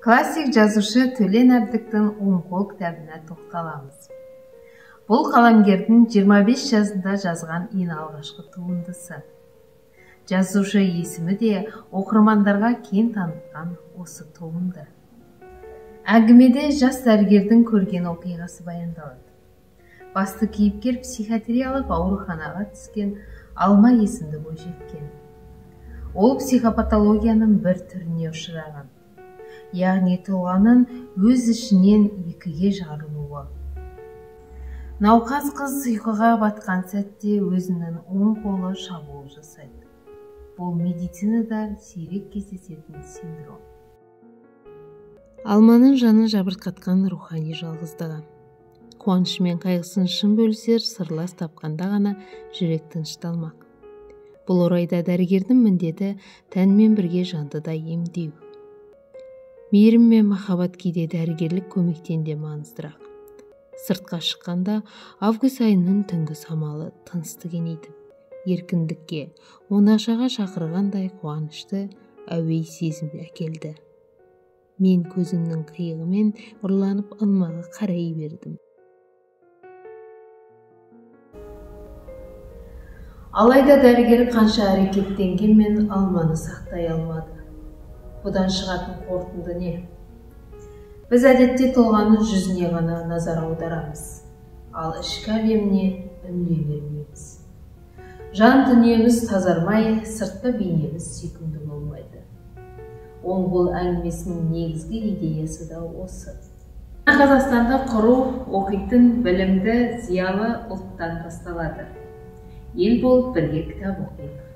Классик жазушы Төлен Әбдіктің «Он қол» кітабына тоқталамыз. Бұл қаламгердің 25 жасында жазған ең алғашқы туындысы. Жазушы есімі де оқырмандарға кең танытқан осы туынды. Әңгімеде жас дәрігердің көрген оқиғасы баяндалады. Басты кейіпкер психиатриялық ауруханаға түскен Алма есімді бойжеткен. Ол психопатологияның бір түріне ұшыраған. Яғни тұлғаның өз ішінен екіге жарылуы. Науқас қыз ұйқыға батқан сәтте өзінің оң қолы шабуыл жасайды. Бұл медицинада сирек кездесетін синдром. Алманың жанын жабырқатқан рухани жалғыздығы. Қуанышы мен қайғысын шын бөлісер сырлас тапқанда ғана жүрек тынышталмақ. Бұл орайда дәрігердің міндеті тәнмен бірге жанды да емдеу. Мейірім мен махаббат кейде дәрігерлік көмектен де маңыздырақ. Сыртқа шыққанда август айының түнгі самалы тынысты кеңейтіп, еркіндікке, оңашаға шақырғандай қуанышты әуей сезім әкелді. Мен көзімнің қиығымен ұрланып ылмағы қарай бердім. Алайда дәрігер қанша әрекеттенгенмен Алманы сақтай алмады. Бұдан шығатын қорытынды не? Біз әдетте тұлғаның жүзіне ғана назар аударамыз, ал ішкі әлеміне үндей бермейміз. Жан дүниеміз тазармай, сыртқы бейнеміз сүйкімді болмайды. Он қол әңгімесінің негізгі идеясы да осы. Қазақстанда құру оқитын білімді, зиялы ұлттан басталады. Ел болып бірге кітап оқиық.